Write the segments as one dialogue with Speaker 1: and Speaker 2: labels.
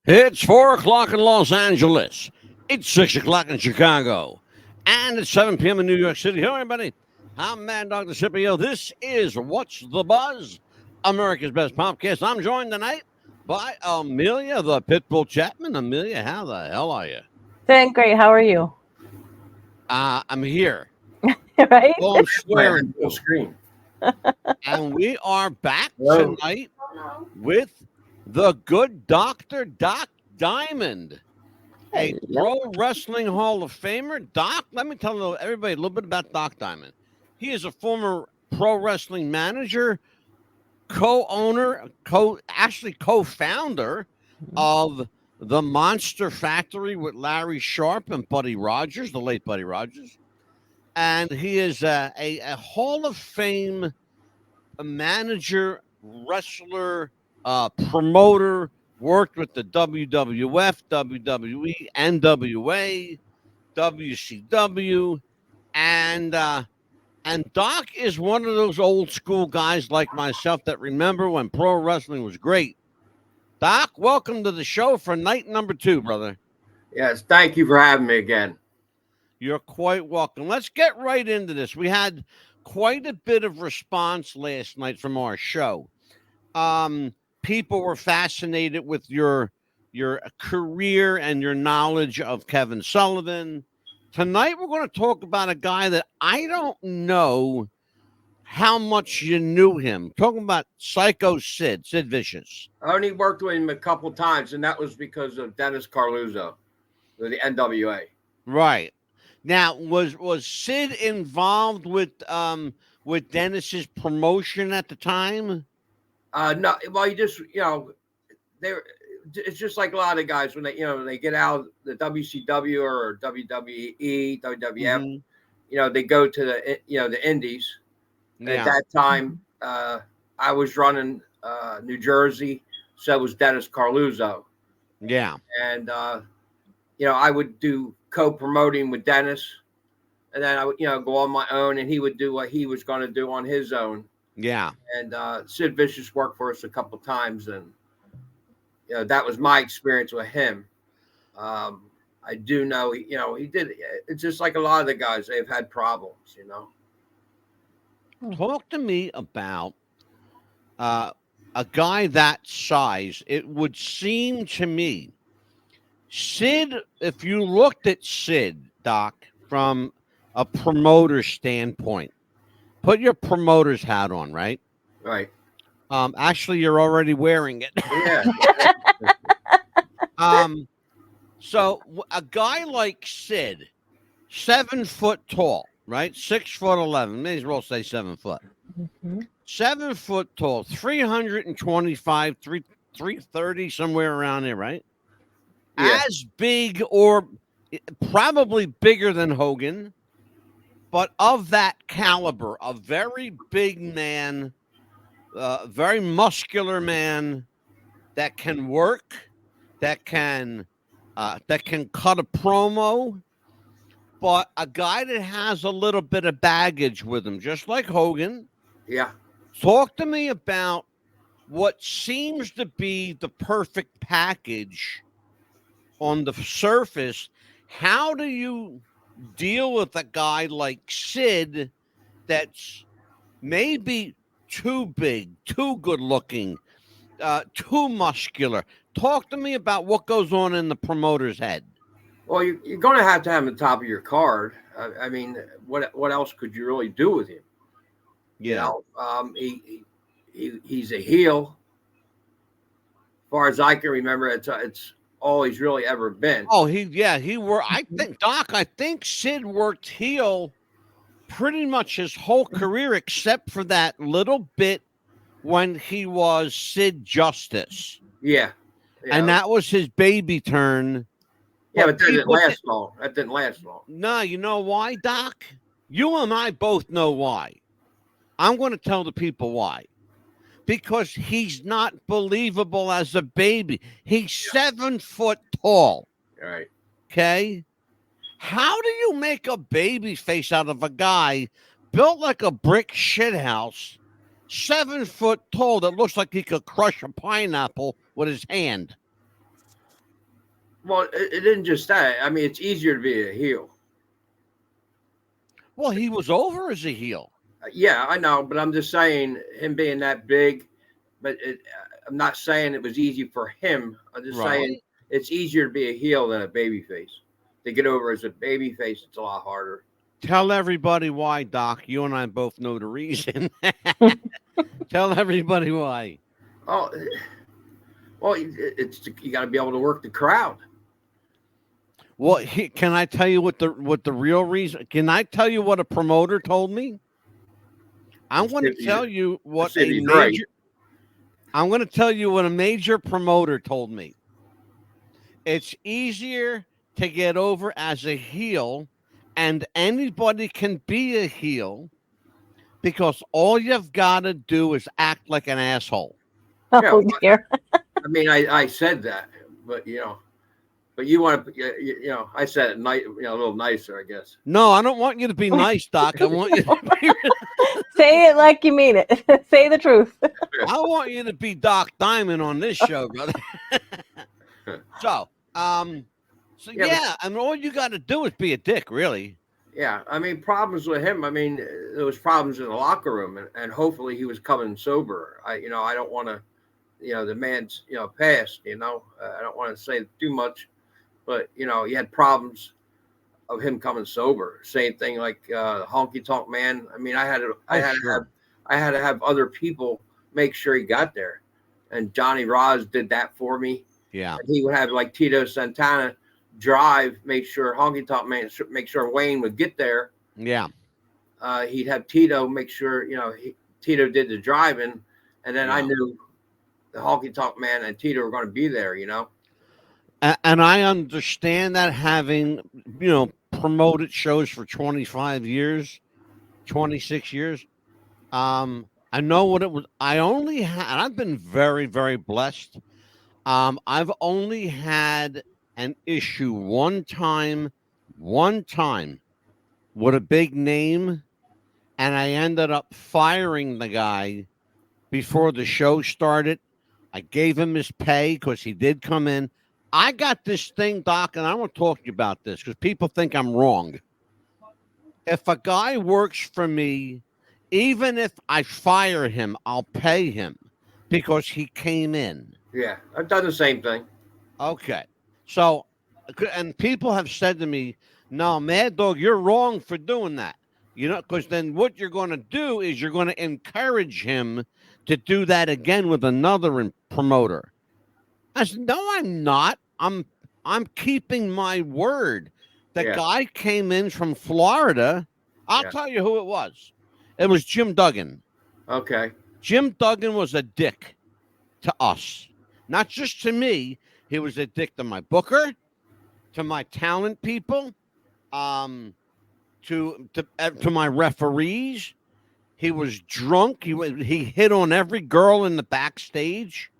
Speaker 1: It's 4 o'clock in Los Angeles. It's 6 o'clock in Chicago. And it's 7 p.m. in New York City. Hello, everybody. I'm Mad Dr. Scipio. This is What's the Buzz? America's Best Podcast. I'm joined tonight by Amelia, the Pitbull Chapman. Amelia, how the hell are you?
Speaker 2: Doing great. How are you?
Speaker 1: I'm here.
Speaker 2: Right?
Speaker 1: Oh, I'm swearing.
Speaker 3: Full screen.
Speaker 1: And we are back
Speaker 3: Hello.
Speaker 1: tonight with the good Dr. Doc Diamond, a
Speaker 2: Hello.
Speaker 1: Pro Wrestling Hall of Famer. Doc, let me tell everybody a little bit about Doc Diamond. He is a former pro wrestling manager, co-owner, co-founder of the Monster Factory with Larry Sharp and Buddy Rogers, the late Buddy Rogers. And he is a Hall of Fame manager, wrestler, promoter, worked with the WWF, WWE, NWA, WCW, and Doc is one of those old school guys like myself that remember when pro wrestling was great. Doc, welcome to the show for night number 2, brother.
Speaker 3: Yes, thank you for having me again.
Speaker 1: You're quite welcome. Let's get right into this. We had quite a bit of response last night from our show. People were fascinated with your career and your knowledge of Kevin Sullivan. Tonight, we're going to talk about a guy that I don't know how much you knew him. Talking about Sycho Sid Vicious.
Speaker 3: I only worked with him a couple times, and that was because of Dennis Carluzzo, with the NWA.
Speaker 1: Right. Now, was Sid involved with Dennis's promotion at the time?
Speaker 3: No, well, you just it's just like a lot of guys when they get out of the WCW or WWE, WWF, they go to the Indies.
Speaker 1: Yeah.
Speaker 3: At that time, I was running New Jersey, so was Dennis Carluzzo.
Speaker 1: Yeah.
Speaker 3: And I would do co-promoting with Dennis, and then I would go on my own, and he would do what he was going to do on his own.
Speaker 1: Yeah.
Speaker 3: And Sid Vicious worked for us a couple times, and that was my experience with him. I do know he did. It's just like a lot of the guys, they've had problems.
Speaker 1: Talk to me about a guy that size. It would seem to me, Sid, if you looked at Sid, Doc, from a promoter standpoint, put your promoter's hat on, right?
Speaker 3: Right.
Speaker 1: Actually, you're already wearing it.
Speaker 3: Yeah.
Speaker 1: So a guy like Sid, 7 foot tall, right? 6'11". May as well say 7 foot. 7 foot tall, 325, 330, somewhere around there, right?
Speaker 3: Yeah.
Speaker 1: As big or probably bigger than Hogan, but of that caliber, a very big man, very muscular man that can work, that can cut a promo, but a guy that has a little bit of baggage with him, just like Hogan.
Speaker 3: Yeah.
Speaker 1: Talk to me about what seems to be the perfect package on the surface. How do you deal with a guy like Sid that's maybe too big, too good looking, too muscular? Talk to me about what goes on in the promoter's head.
Speaker 3: Well, you're going to have him on top of your card. I mean, what else could you really do with him?
Speaker 1: Yeah.
Speaker 3: He's a heel. As far as I can remember, it's all he's really ever been.
Speaker 1: Oh, he worked. I think, Doc, I think Sid worked heel pretty much his whole career, except for that little bit when he was Sid Justice.
Speaker 3: Yeah.
Speaker 1: And that was his baby turn.
Speaker 3: Yeah, but that didn't last long. That didn't last long.
Speaker 1: No, you know why, Doc? You and I both know why. I'm going to tell the people why. Because he's not believable as a baby. He's 7 foot tall.
Speaker 3: All right.
Speaker 1: Okay? How do you make a baby face out of a guy built like a brick shithouse, 7 foot tall, that looks like he could crush a pineapple with his hand?
Speaker 3: Well, it didn't just that. I mean, it's easier to be a heel.
Speaker 1: Well, he was over as a heel.
Speaker 3: Yeah, I know, but I'm just saying him being that big. But I'm not saying it was easy for him. I'm just saying it's easier to be a heel than a babyface. To get over as a babyface, it's a lot harder.
Speaker 1: Tell everybody why, Doc. You and I both know the reason. Tell everybody why.
Speaker 3: Oh, well, it's you got to be able to work the crowd.
Speaker 1: Well, can I tell you what the real reason? Can I tell you what a promoter told me? I'm going to tell you what a major. I'm going to tell you what a major promoter told me. It's easier to get over as a heel, and anybody can be a heel because all you've got to do is act like an asshole.
Speaker 2: Oh, dear.
Speaker 3: I mean, I said that, but but you want to, I said it a little nicer, I guess.
Speaker 1: No, I don't want you to be nice, Doc. I want you to be.
Speaker 2: Say it like you mean it. Say the truth.
Speaker 1: I want you to be Doc Diamond on this show, brother. So yeah, I mean, all you got to do is be a dick, really.
Speaker 3: Yeah, I mean, problems with him. I mean, there was problems in the locker room, and hopefully he was coming sober. I don't want to, the man's, passed. I don't want to say too much, but he had problems of him coming sober. Same thing like Honky Tonk Man. I mean, I had to have other people make sure he got there, and Johnny Roz did that for me.
Speaker 1: Yeah,
Speaker 3: and he would have like Tito Santana drive, make sure Honky Tonk Man, make sure Wayne would get there.
Speaker 1: Yeah,
Speaker 3: he'd have Tito make sure Tito did the driving, and then I knew the Honky Tonk Man and Tito were going to be there.
Speaker 1: And I understand that, having promoted shows for 25 years, 26 years. I know what it was. I only had, and I've been very, very blessed. I've only had an issue one time with a big name, and I ended up firing the guy before the show started. I gave him his pay because he did come in. I got this thing, Doc, and I want to talk to you about this because people think I'm wrong. If a guy works for me, even if I fire him, I'll pay him because he came in.
Speaker 3: Yeah, I've done the same thing.
Speaker 1: Okay. So, and people have said to me, no, Mad Dog, you're wrong for doing that. Because then what you're going to do is you're going to encourage him to do that again with another promoter. I said, no, I'm not. I'm keeping my word. The guy came in from Florida. I'll tell you who it was. It was Jim Duggan.
Speaker 3: Okay.
Speaker 1: Jim Duggan was a dick to us. Not just to me. He was a dick to my booker, to my talent people, to my referees. He was drunk. He hit on every girl in the backstage.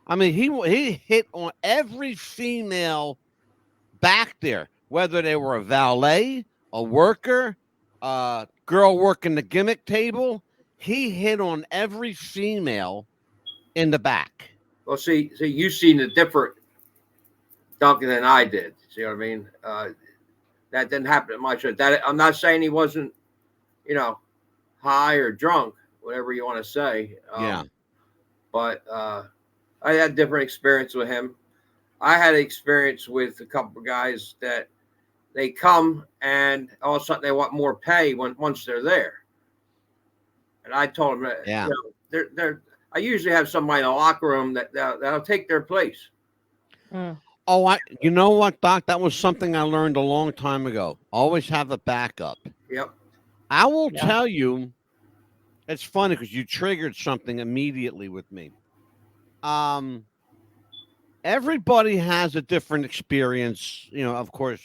Speaker 1: I mean, he hit on every female back there, whether they were a valet, a worker, a girl working the gimmick table. He hit on every female in the back.
Speaker 3: Well, see, you've seen a different Duncan than I did. See what I mean? That didn't happen at my show. That I'm not saying he wasn't, high or drunk, whatever you want to say. But I had different experience with him. I had experience with a couple of guys that they come and all of a sudden they want more pay once they're there. And I told them that they're I usually have somebody in the locker room that'll take their place.
Speaker 1: Oh, you know what, Doc? That was something I learned a long time ago. Always have a backup.
Speaker 3: Yep.
Speaker 1: I will tell you, it's funny because you triggered something immediately with me. Everybody has a different experience, of course.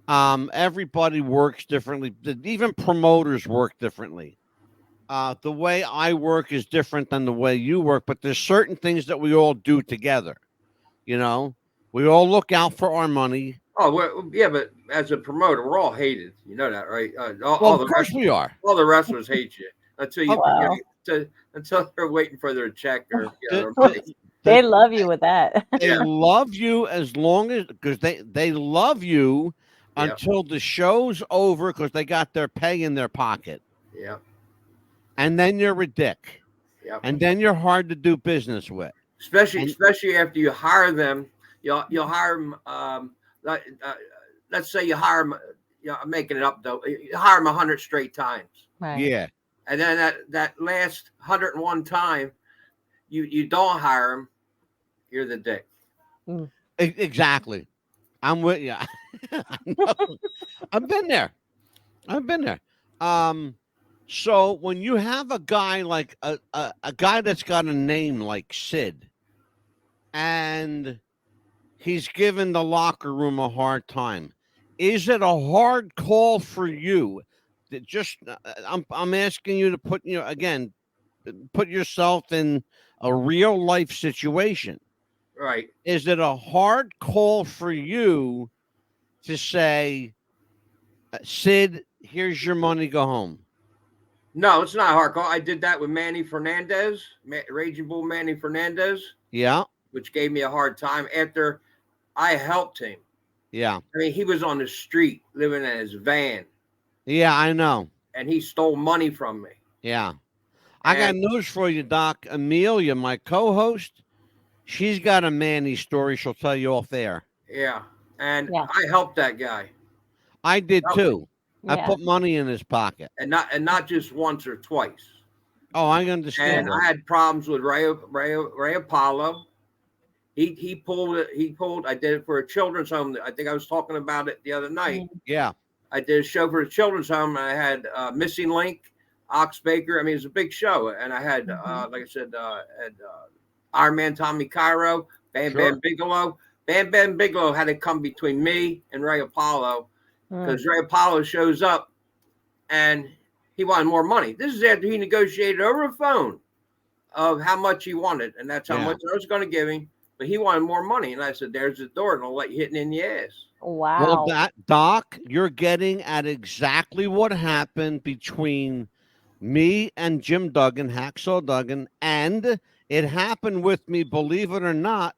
Speaker 1: Everybody works differently. Even promoters work differently. The way I work is different than the way you work, but there's certain things that we all do together. We all look out for our money.
Speaker 3: Oh, well, yeah, but as a promoter, we're all hated. You know that, right?
Speaker 1: Of course we are.
Speaker 3: All the wrestlers hate you until until they're waiting for their check or their money.
Speaker 2: They love you with that.
Speaker 1: They love you as long as because they love you
Speaker 3: Yep.
Speaker 1: until the show's over because they got their pay in their pocket,
Speaker 3: Yep.
Speaker 1: and then you're a dick,
Speaker 3: Yep.
Speaker 1: and then you're hard to do business with.
Speaker 3: Especially after you hire them, you'll hire them. Let's say you hire them. I'm making it up though. You hire them 100 straight times,
Speaker 2: Right.
Speaker 1: Yeah,
Speaker 3: and then that last 101 time, you don't hire them. You're the dick.
Speaker 1: exactly. I'm with you. I've been there. So when you have a guy like a guy that's got a name like Sid, and he's giving the locker room a hard time, is it a hard call for you? That just I'm asking you to put put yourself in a real life situation.
Speaker 3: Right.
Speaker 1: Is it a hard call for you to say, Sid, here's your money, go home?
Speaker 3: No, it's not a hard call. I did that with Manny Fernandez, Raging Bull Manny Fernandez,
Speaker 1: Yeah,
Speaker 3: which gave me a hard time after I helped him.
Speaker 1: yeah,
Speaker 3: I mean, he was on the street living in his van,
Speaker 1: yeah. I know.
Speaker 3: and he stole money from me.
Speaker 1: Yeah, I got
Speaker 3: And
Speaker 1: news for you, Doc. Amelia, my co-host, she's got a Manny story. She'll tell you off air.
Speaker 3: yeah, and
Speaker 2: Yeah.
Speaker 3: I helped that guy,
Speaker 1: I did too. I
Speaker 2: Yeah.
Speaker 1: put money in his pocket.
Speaker 3: and not just once or twice.
Speaker 1: Oh, I understand.
Speaker 3: And I had problems with Ray Apollo. He pulled it. He pulled. I did it for a children's home. I think I was talking about it the other night.
Speaker 1: Yeah,
Speaker 3: I did a show for a children's home. And I had Missing Link, Ox Baker. I mean, it was a big show. And I had, like I said, Iron Man Tommy Cairo, Bam
Speaker 1: Sure.
Speaker 3: Bam Bigelow. Bam Bam Bigelow had to come between me and Ray Apollo because Ray Apollo shows up and he wanted more money. This is after he negotiated over the phone of how much he wanted. And that's how much I was going to give him. But he wanted more money. And I said, there's the door, and I'll let you hit it in the ass.
Speaker 2: Wow.
Speaker 1: Well, Doc, you're getting at exactly what happened between me and Jim Duggan, Hacksaw Duggan, and it happened with me, believe it or not,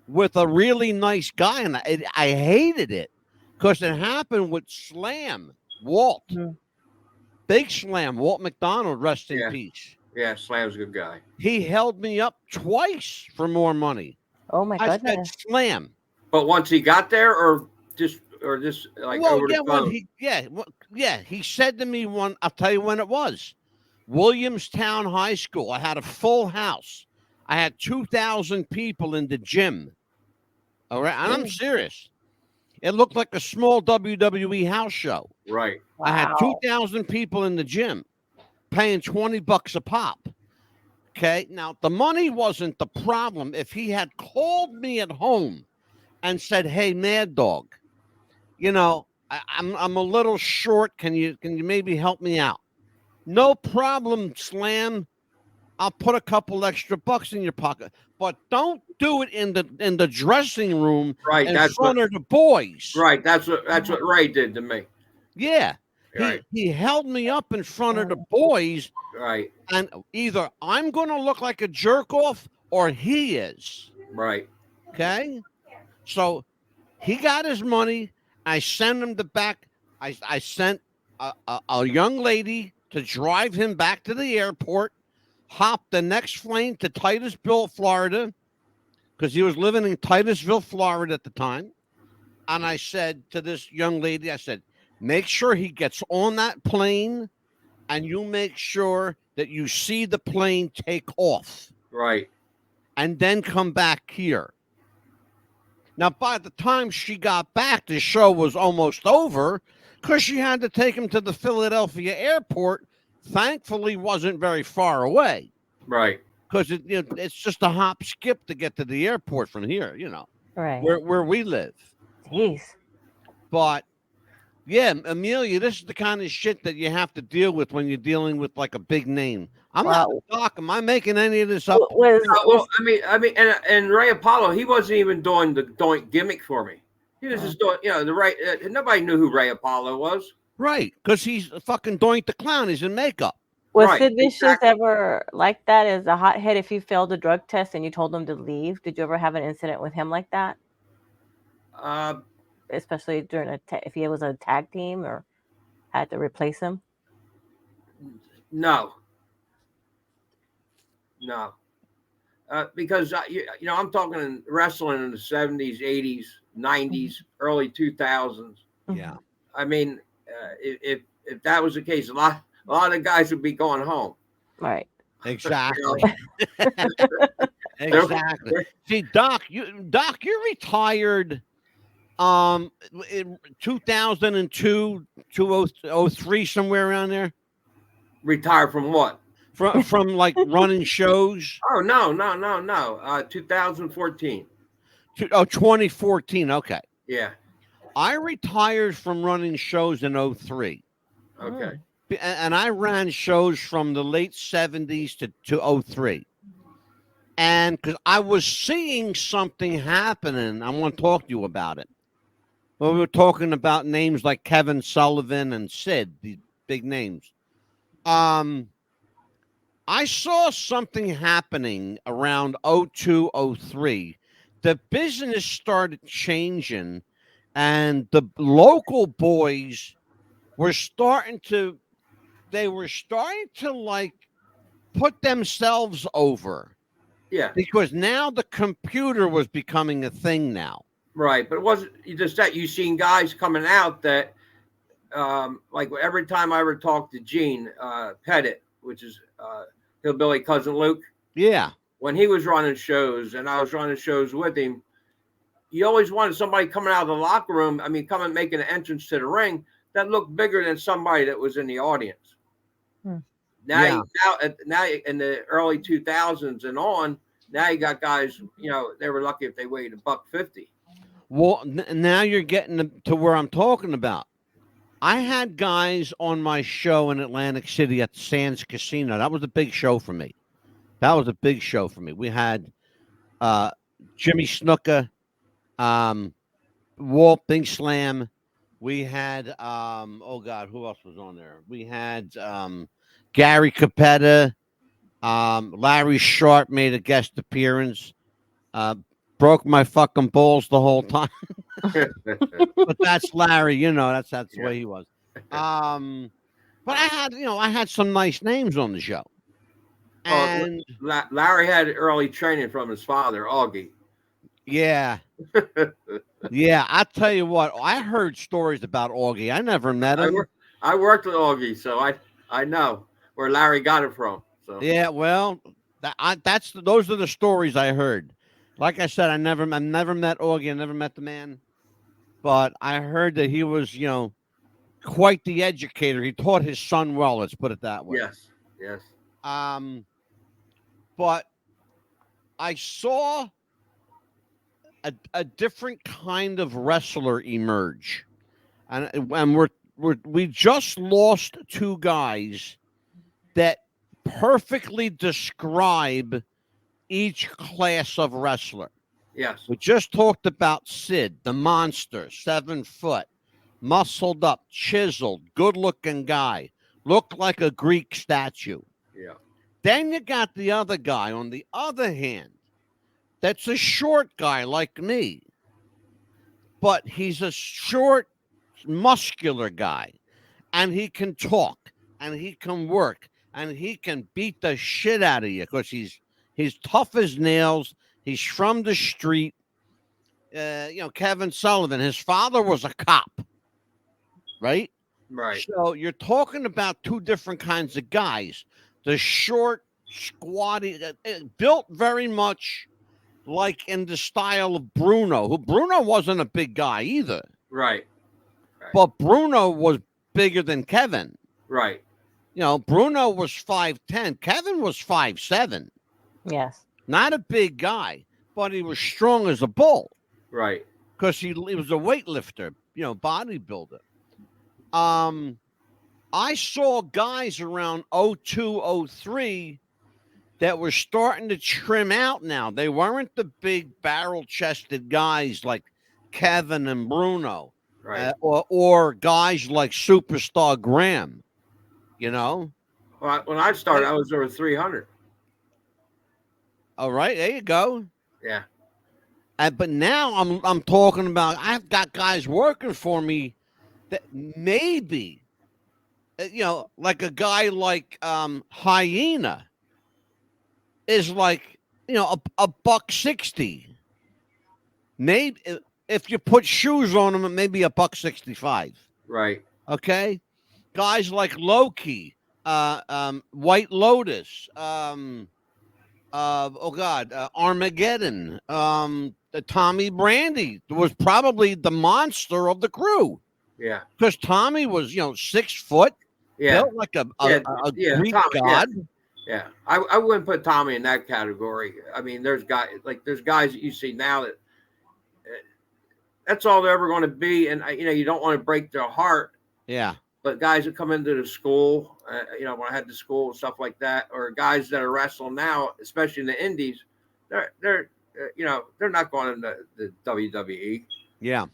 Speaker 1: with a really nice guy, and I hated it because it happened with Slam, Walt, Big Slam, Walt McDonald, rest in peace.
Speaker 3: Yeah, Slam's a good guy.
Speaker 1: He held me up twice for more money.
Speaker 2: Oh my
Speaker 1: I said,
Speaker 2: goodness.
Speaker 1: Slam.
Speaker 3: But once he got there, or just like over the phone.
Speaker 1: He said to me one. I'll tell you when it was. Williamstown High School. I had a full house. I had 2,000 people in the gym. All right, and I'm serious. It looked like a small WWE house show.
Speaker 3: Right.
Speaker 1: I had 2,000 people in the gym, paying $20 a pop. Okay, now the money wasn't the problem. If he had called me at home and said, "Hey, Mad Dog, I'm a little short. Can you maybe help me out?" No problem, Slam. I'll put a couple extra bucks in your pocket, but don't do it in the dressing room in front of the boys.
Speaker 3: Right, that's what Ray did to me.
Speaker 1: Yeah.
Speaker 3: Right.
Speaker 1: He held me up in front of the boys.
Speaker 3: Right.
Speaker 1: And either I'm going to look like a jerk off or he is.
Speaker 3: Right.
Speaker 1: Okay. So he got his money. I sent him back. I sent a young lady to drive him back to the airport, hopped the next plane to Titusville, Florida, because he was living in Titusville, Florida at the time. And I said to this young lady, I said, make sure he gets on that plane and you make sure that you see the plane take off.
Speaker 3: Right.
Speaker 1: And then come back here. Now, by the time she got back, the show was almost over because she had to take him to the Philadelphia airport. Thankfully, wasn't very far away.
Speaker 3: Right.
Speaker 1: Because it's just a hop skip to get to the airport from here,
Speaker 2: Right.
Speaker 1: where we live.
Speaker 2: Jeez.
Speaker 1: But yeah, Amelia, this is the kind of shit that you have to deal with when you're dealing with like a big name. I'm not talking. Am I making any of this up?
Speaker 3: I mean, and Ray Apollo, he wasn't even doing the doink gimmick for me. He was just doing, the right. Nobody knew who Ray Apollo was.
Speaker 1: Right, because he's fucking Doink the Clown. He's in makeup.
Speaker 2: Was
Speaker 3: Right,
Speaker 2: Sid Vicious
Speaker 3: exactly.
Speaker 2: ever like that as a hothead if you failed a drug test and you told him to leave? Did you ever have an incident with him like that?
Speaker 3: Uh,
Speaker 2: Especially during if he was a tag team or had to replace him?
Speaker 3: no, no. Because I'm talking wrestling in the 70s, 80s, 90s, early 2000s.
Speaker 1: Yeah.
Speaker 3: I mean, if that was the case, a lot of guys would be going home.
Speaker 2: Right.
Speaker 1: Exactly.
Speaker 3: They're-
Speaker 1: Exactly.
Speaker 3: they're-
Speaker 1: See, Doc, you retired in 2002, 2003, somewhere around there.
Speaker 3: Retired from what?
Speaker 1: From like running shows.
Speaker 3: Oh, no. 2014.
Speaker 1: 2014. Okay.
Speaker 3: Yeah.
Speaker 1: I retired from running shows in 03.
Speaker 3: Okay.
Speaker 1: And I ran shows from the late 70s to 03. And because I was seeing something happening, I want to talk to you about it. Well, we were talking about names like Kevin Sullivan and Sid, these big names. I saw something happening around 02, 03. The business started changing, and the local boys were starting to like put themselves over.
Speaker 3: Yeah.
Speaker 1: Because now the computer was becoming a thing now.
Speaker 3: Right. But it wasn't just that. You seen guys coming out that, like every time I ever talked to Gene Pettit, which is Hillbilly Cousin Luke.
Speaker 1: Yeah.
Speaker 3: When he was running shows and I was running shows with him, you always wanted somebody coming out of the locker room. I mean, coming making an entrance to the ring that looked bigger than somebody that was in the audience. Now in the early 2000s and on, now you got guys. They were lucky if they weighed $150.
Speaker 1: Well, now you're getting to where I'm talking about. I had guys on my show in Atlantic City at the Sands Casino. That was a big show for me. We had Jimmy Snuka, Walt Big Slam. We had oh God, who else was on there? We had Gary Capetta, Larry Sharp made a guest appearance. Broke my fucking balls the whole time. But that's Larry, that's the way he was. But I had some nice names on the show. And
Speaker 3: Larry had early training from his father, Augie.
Speaker 1: Yeah. Yeah, I tell you what, I heard stories about Augie. I never met him.
Speaker 3: I worked with Augie, so I know where Larry got it from. So
Speaker 1: yeah, well, those are the stories I heard. Like I said, I never met Augie. I never met the man, but I heard that he was, quite the educator. He taught his son well. Let's put it that way.
Speaker 3: Yes.
Speaker 1: But I saw a different kind of wrestler emerge, and we just lost two guys that perfectly describe each class of wrestler.
Speaker 3: Yes.
Speaker 1: We just talked about Sid, the monster, 7 foot, muscled up, chiseled, good-looking guy, looked like a Greek statue.
Speaker 3: Yeah.
Speaker 1: Then you got the other guy on the other hand. That's a short guy like me, but he's a short, muscular guy, and he can talk, and he can work, and he can beat the shit out of you because he's tough as nails. He's from the street. Kevin Sullivan, his father was a cop, right?
Speaker 3: Right.
Speaker 1: So you're talking about two different kinds of guys. The short, squatty, built very much like in the style of Bruno, who Bruno wasn't a big guy either.
Speaker 3: Right.
Speaker 1: But Bruno was bigger than Kevin.
Speaker 3: Right.
Speaker 1: Bruno was 5'10". Kevin was 5'7".
Speaker 2: Yes.
Speaker 1: Not a big guy, but he was strong as a bull.
Speaker 3: Right.
Speaker 1: Because he was a weightlifter, bodybuilder. I saw guys around 02, 03 that were starting to trim out now. They weren't the big barrel-chested guys like Kevin and Bruno,
Speaker 3: right.
Speaker 1: or guys like Superstar Graham,
Speaker 3: When I started, I was over 300.
Speaker 1: All right, there you go.
Speaker 3: Yeah.
Speaker 1: But now I'm talking about. I've got guys working for me that maybe, like a guy like Hyena is like a $160. Maybe if you put shoes on him, maybe a $165.
Speaker 3: Right.
Speaker 1: Okay, guys like Loki, White Lotus, Armageddon, the Tommy Brandy was probably the monster of the crew
Speaker 3: Yeah.
Speaker 1: because Tommy was 6 foot,
Speaker 3: Yeah.
Speaker 1: built like a Greek
Speaker 3: Tommy,
Speaker 1: god.
Speaker 3: Yeah. I wouldn't put Tommy in that category. I mean, there's guys that you see now that that's all they're ever going to be, and you don't want to break their heart.
Speaker 1: Yeah.
Speaker 3: But guys that come into the school, when I had the school and stuff like that, or guys that are wrestling now, especially in the indies, they're not going into the WWE.
Speaker 1: Yeah.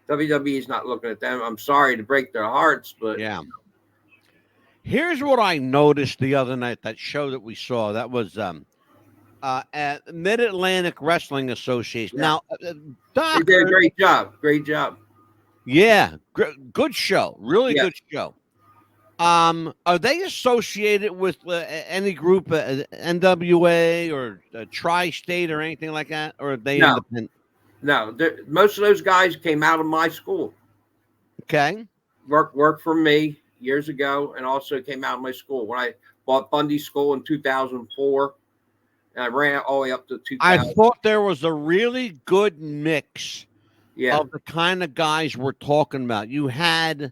Speaker 3: WWE's not looking at them. I'm sorry to break their hearts, but
Speaker 1: yeah. Here's what I noticed the other night. That show that we saw, that was at Mid Atlantic Wrestling Association.
Speaker 3: Yeah.
Speaker 1: Now, Doc,
Speaker 3: they did a great job. Great job.
Speaker 1: Yeah, good show. Really
Speaker 3: Yeah.
Speaker 1: good show. Are they associated with any group, NWA or Tri-State or anything like that, or are they
Speaker 3: No.
Speaker 1: independent?
Speaker 3: No, most of those guys came out of my school.
Speaker 1: Okay.
Speaker 3: Worked for me years ago, and also came out of my school when I bought Bundy School in 2004, and I ran it all the way up to 2000.
Speaker 1: I thought there was a really good mix
Speaker 3: Yeah.
Speaker 1: of the kind of guys we're talking about. You had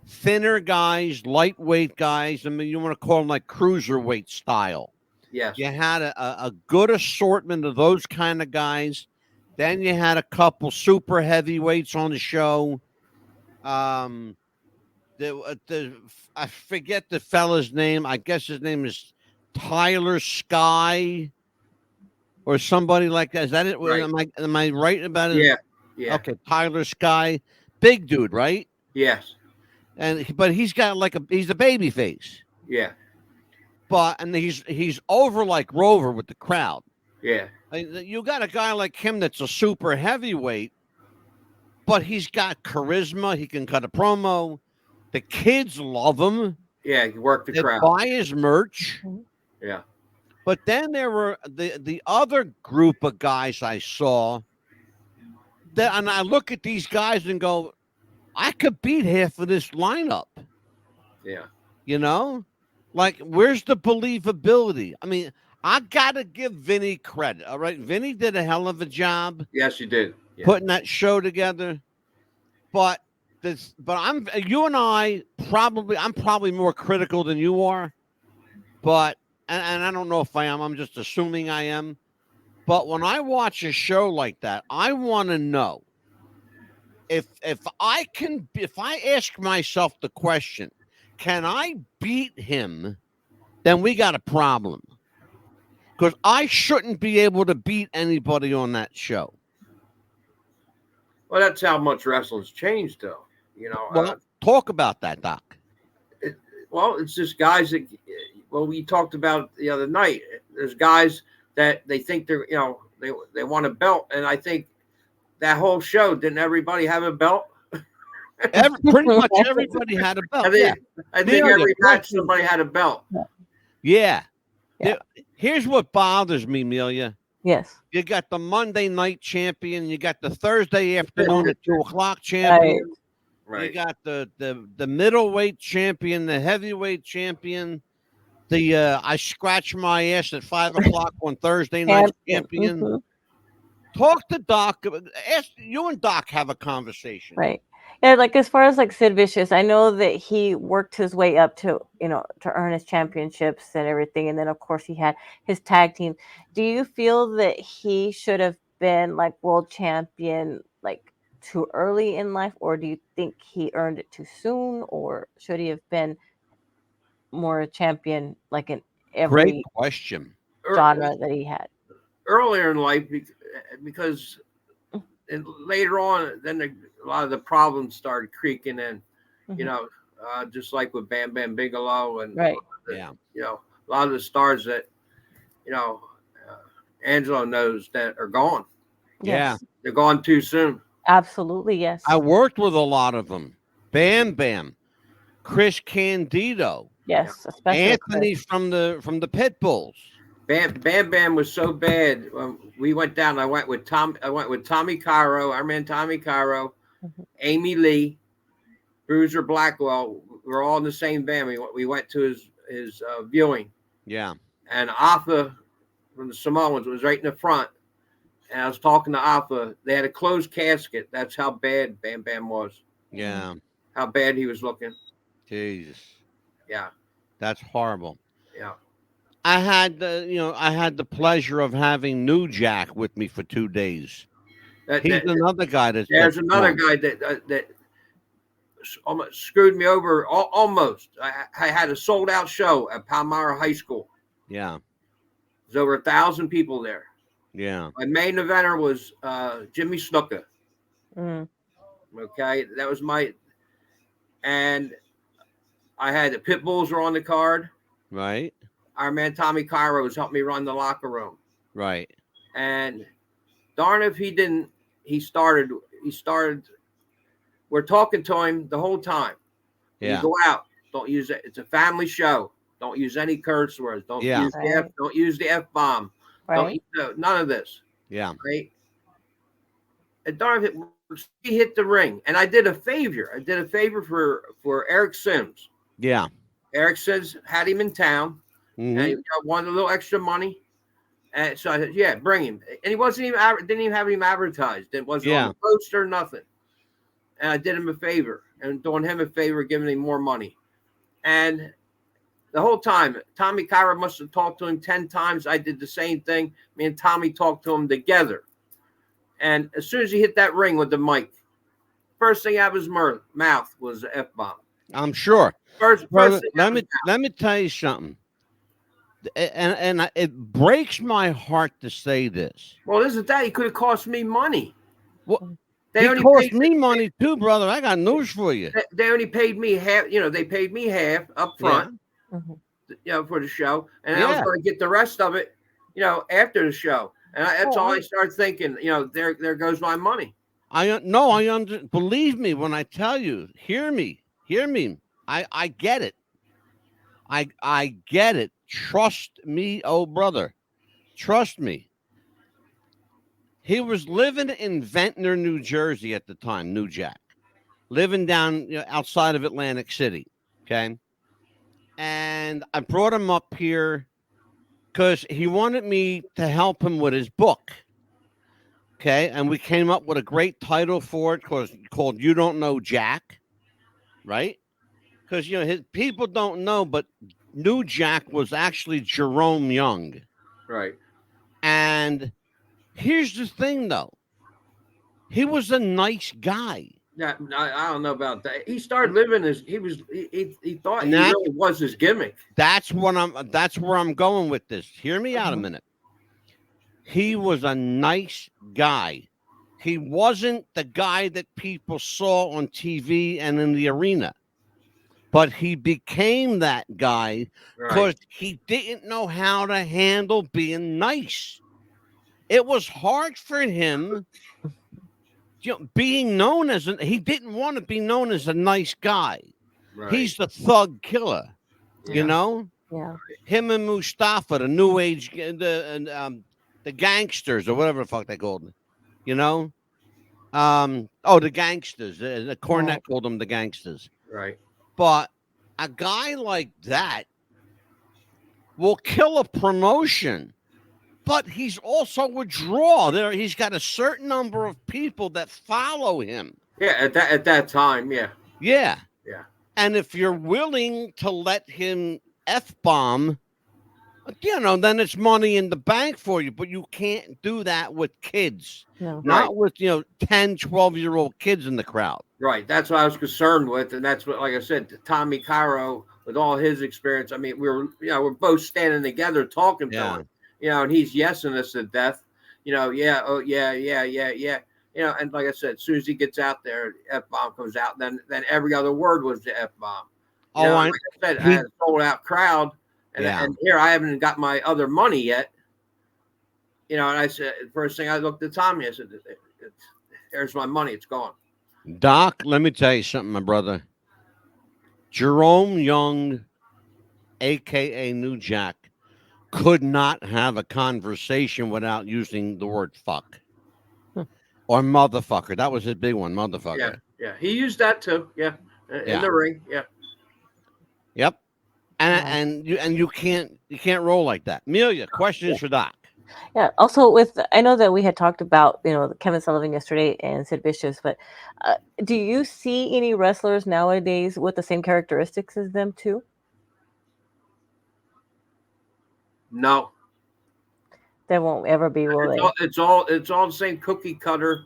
Speaker 1: thinner guys, lightweight guys. I mean, you want to call them like cruiserweight style.
Speaker 3: Yes.
Speaker 1: You had a good assortment of those kind of guys. Then you had a couple super heavyweights on the show. I forget the fella's name. I guess his name is Tyler Sky or somebody like that. Is that it?
Speaker 3: Right.
Speaker 1: Am I right about it?
Speaker 3: Yeah. Yeah.
Speaker 1: Okay, Tyler Sky, big dude, right?
Speaker 3: Yes.
Speaker 1: But he's got he's a baby face.
Speaker 3: Yeah.
Speaker 1: And he's over like Rover with the crowd.
Speaker 3: Yeah.
Speaker 1: You got a guy like him that's a super heavyweight, but he's got charisma. He can cut a promo. The kids love him.
Speaker 3: Yeah, he worked the
Speaker 1: They
Speaker 3: crowd.
Speaker 1: buy his merch.
Speaker 3: Yeah.
Speaker 1: But then there were the other group of guys I saw and I look at these guys and go, I could beat half of this lineup.
Speaker 3: Yeah.
Speaker 1: Like, where's the believability? I mean, I got to give Vinny credit. All right. Vinny did a hell of a job.
Speaker 3: Yes, you did. Yeah.
Speaker 1: Putting that show together. But I'm probably more critical than you are. But, and I don't know if I am, I'm just assuming I am. But when I watch a show like that, I want to know if I ask myself the question, can I beat him? Then we got a problem. Because I shouldn't be able to beat anybody on that show.
Speaker 3: Well, that's how much wrestling's changed, though.
Speaker 1: Well, talk about that, Doc.
Speaker 3: It's just guys that, we talked about the other night. There's guys that they think they want a belt, and I think that whole show, didn't everybody have a belt?
Speaker 1: Pretty much everybody had a belt.
Speaker 3: I think every match somebody had a belt.
Speaker 1: Yeah. Here's what bothers me, Amelia.
Speaker 2: Yes.
Speaker 1: You got the Monday night champion. You got the Thursday afternoon at 2:00 champion.
Speaker 3: Right.
Speaker 1: You got the middleweight champion, the heavyweight champion. The I scratch my ass at 5:00 on Thursday night champion.
Speaker 2: Mm-hmm.
Speaker 1: Talk to Doc. Ask you and Doc have a conversation.
Speaker 2: Right. Yeah, like as far as like Sid Vicious, I know that he worked his way up to earn his championships and everything, and then of course he had his tag team. Do you feel that he should have been like world champion like too early in life, or do you think he earned it too soon, or should he have been more a champion like in every
Speaker 1: Great question
Speaker 2: genre that he had
Speaker 3: earlier in life? Because and later on, then a lot of the problems started creaking in, just like with Bam Bam Bigelow and
Speaker 2: right.
Speaker 1: Yeah.
Speaker 3: A lot of the stars that Angelo knows that are gone.
Speaker 1: Yeah.
Speaker 2: Yes.
Speaker 3: They're gone too soon.
Speaker 2: Absolutely, yes.
Speaker 1: I worked with a lot of them. Bam Bam, Chris Candido,
Speaker 2: Yes, especially
Speaker 1: Anthony
Speaker 2: Chris.
Speaker 1: from the Pit Bulls.
Speaker 3: Bam Bam was so bad. We went down. I went with Tommy Cairo, our man Tommy Cairo,
Speaker 2: Mhm.
Speaker 3: Amy Lee, Bruiser Blackwell. We're all in the same van. We went to his viewing,
Speaker 1: Yeah.
Speaker 3: and Alpha from the Samoans was right in the front. And I was talking to Alpha. They had a closed casket. That's how bad Bam Bam was.
Speaker 1: Yeah.
Speaker 3: How bad he was looking.
Speaker 1: Jesus.
Speaker 3: Yeah.
Speaker 1: That's horrible.
Speaker 3: Yeah.
Speaker 1: I had the pleasure of having New Jack with me for 2 days. He's another guy
Speaker 3: there's another guy that almost screwed me over. Almost. I had a sold out show at Palmyra High School.
Speaker 1: Yeah.
Speaker 3: There's over 1,000 people there.
Speaker 1: Yeah.
Speaker 3: My main eventer was Jimmy Snuka.
Speaker 2: Mm.
Speaker 3: Okay, that was and I had the Pit Bulls were on the card.
Speaker 1: Right.
Speaker 3: Our man Tommy Cairo was helping me run the locker room.
Speaker 1: Right.
Speaker 3: And darn if he didn't. He started. We're talking to him the whole time. When
Speaker 1: Yeah.
Speaker 3: you go out, don't use it. It's a family show. Don't use any curse words. Don't
Speaker 1: Yeah.
Speaker 3: use don't use the F-bomb.
Speaker 2: Right.
Speaker 3: None of this.
Speaker 1: Yeah.
Speaker 3: Right. And darn if he hit the ring. And I did a favor. I did a favor for Eric Sims.
Speaker 1: Yeah.
Speaker 3: Eric Sims had him in town.
Speaker 1: Mhm.
Speaker 3: And he wanted a little extra money. And so I said, yeah, bring him. And he didn't even have him advertised. It wasn't on the poster, nothing. And I did him a favor and doing him a favor, giving him more money. And the whole time, Tommy Cairo must have talked to him 10 times. I did the same thing. Me and Tommy talked to him together. And as soon as he hit that ring with the mic, first thing out of his mouth was the F-bomb.
Speaker 1: I'm sure.
Speaker 3: First
Speaker 1: Brother,
Speaker 3: thing
Speaker 1: let me tell you something. And it breaks my heart to say this.
Speaker 3: Well, isn't that? He could have cost me money.
Speaker 1: Well,
Speaker 3: They
Speaker 1: it cost me money too, brother. I got news for you.
Speaker 3: They only paid me half. They paid me half up front, for the show, and I was going to get the rest of it, after the show. And that's all I started thinking. There goes my money.
Speaker 1: Believe me when I tell you. Hear me. I get it. I get it. Trust me, oh brother. Trust me. He was living in Ventnor, New Jersey at the time, New Jack. Living down outside of Atlantic City. Okay. And I brought him up here because he wanted me to help him with his book. Okay. And we came up with a great title for it called You Don't Know Jack. Right? Because, his people don't know, but New Jack was actually Jerome Young.
Speaker 3: Right.
Speaker 1: And here's the thing, though. He was a nice guy.
Speaker 3: Yeah, I don't know about that. He started living as he thought he really was his gimmick.
Speaker 1: That's where I'm going with this. Hear me out a minute. He was a nice guy. He wasn't the guy that people saw on TV and in the arena. But he became that guy because he didn't know how to handle being nice. It was hard for him being known as he didn't want to be known as a nice guy. Right. He's the thug killer,
Speaker 2: Yeah.
Speaker 1: Him and Mustafa, the new age, the gangsters or whatever the fuck they called them, the gangsters. The Cornette called them the gangsters.
Speaker 3: Right.
Speaker 1: But a guy like that will kill a promotion, but he's also a draw. He's got a certain number of people that follow him.
Speaker 3: Yeah, at that time, yeah.
Speaker 1: Yeah.
Speaker 3: Yeah.
Speaker 1: And if you're willing to let him F-bomb, then it's money in the bank for you. But you can't do that with kids.
Speaker 2: No.
Speaker 1: Not with, 10, 12-year-old kids in the crowd.
Speaker 3: Right. That's what I was concerned with. And that's what, like I said, Tommy Cairo, with all his experience, I mean, we're both standing together talking to him, and he's yesing us to death, yeah. And like I said, as soon as he gets out there, F-bomb comes out, then every other word was the F-bomb. Like I said, I had a sold out crowd, And here I haven't got my other money yet. You know, and I said, first thing I looked at Tommy, I said, "There's my money. It's gone."
Speaker 1: Doc, let me tell you something, my brother. Jerome Young, a.k.a. New Jack, could not have a conversation without using the word fuck or motherfucker. That was his big one, motherfucker.
Speaker 3: Yeah. He used that too. Yeah. In the ring. Yeah.
Speaker 1: Yep. And you can't roll like that. Amelia, questions for Doc.
Speaker 2: Yeah. Also, I know that we had talked about Kevin Sullivan yesterday and Sid Vicious, but do you see any wrestlers nowadays with the same characteristics as them too?
Speaker 3: No.
Speaker 2: There won't ever be, will they?
Speaker 3: It's all the same cookie cutter.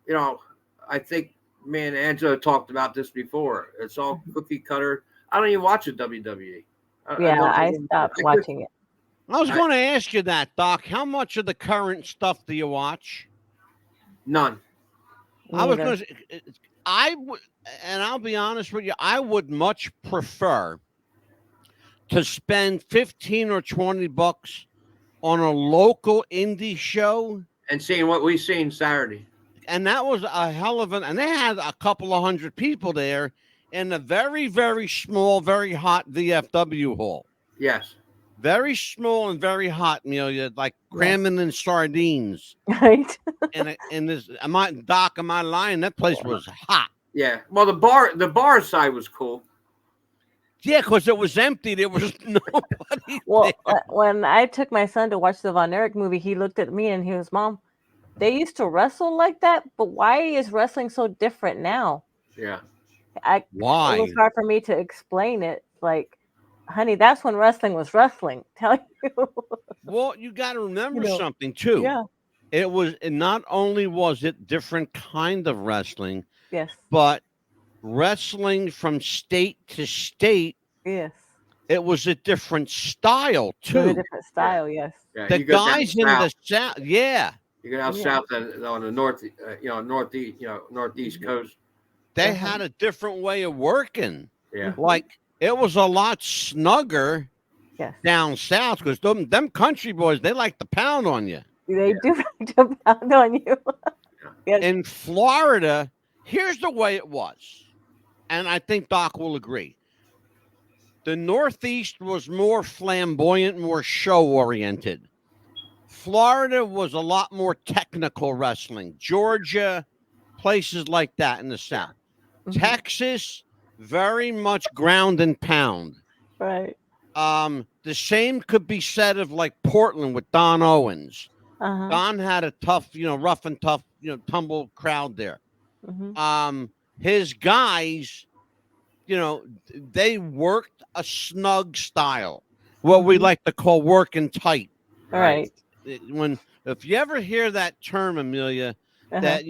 Speaker 3: You know, I think me and Angela talked about this before. It's all cookie cutter. I don't even watch the WWE.
Speaker 2: I stopped watching it.
Speaker 1: I was going to ask you that, Doc. How much of the current stuff do you watch?
Speaker 3: None.
Speaker 1: I was going to say, I would, and I'll be honest with you, I would much prefer to spend 15 or 20 bucks on a local indie show
Speaker 3: and seeing what we seen Saturday.
Speaker 1: And that was a hell of and they had a couple of hundred people there in a very, very small, very hot VFW hall.
Speaker 3: Yes.
Speaker 1: Very small and very hot, Amelia, like cramming in sardines.
Speaker 2: Right.
Speaker 1: And this, Doc, am I lying? That place was hot.
Speaker 3: Yeah. Well, the bar side was cool.
Speaker 1: Yeah, because it was empty. There was nobody.
Speaker 2: Well, when I took my son to watch the Von Erich movie, he looked at me and he was, "Mom, they used to wrestle like that, but why is wrestling so different now?"
Speaker 3: Yeah.
Speaker 1: Why?
Speaker 2: It was hard for me to explain it. Like, honey, that's when wrestling was wrestling. Tell you.
Speaker 1: Well, you got to remember something too.
Speaker 2: Yeah.
Speaker 1: It was not only was it different kind of wrestling.
Speaker 2: Yes.
Speaker 1: But wrestling from state to state.
Speaker 2: Yes.
Speaker 1: It was a different style too.
Speaker 2: It was a different style. Yes.
Speaker 3: Yeah,
Speaker 1: the guys in the south. Yeah.
Speaker 3: You go down south on the north, northeast coast.
Speaker 1: They had a different way of working.
Speaker 3: Yeah.
Speaker 1: Like it was a lot snugger down south because them country boys, they like to pound on you.
Speaker 2: They do like to pound on you.
Speaker 1: Yes. In Florida, here's the way it was. And I think Doc will agree. The Northeast was more flamboyant, more show-oriented. Florida was a lot more technical wrestling. Georgia, places like that in the South. Mm-hmm. Texas, very much ground and pound.
Speaker 2: Right.
Speaker 1: The same could be said of like Portland with Don Owens. Uh-huh. Don had a tough, rough and tough, tumble crowd there. Mm-hmm. His guys, they worked a snug style, what we like to call working tight.
Speaker 2: Right.
Speaker 1: If you ever hear that term, Amelia, that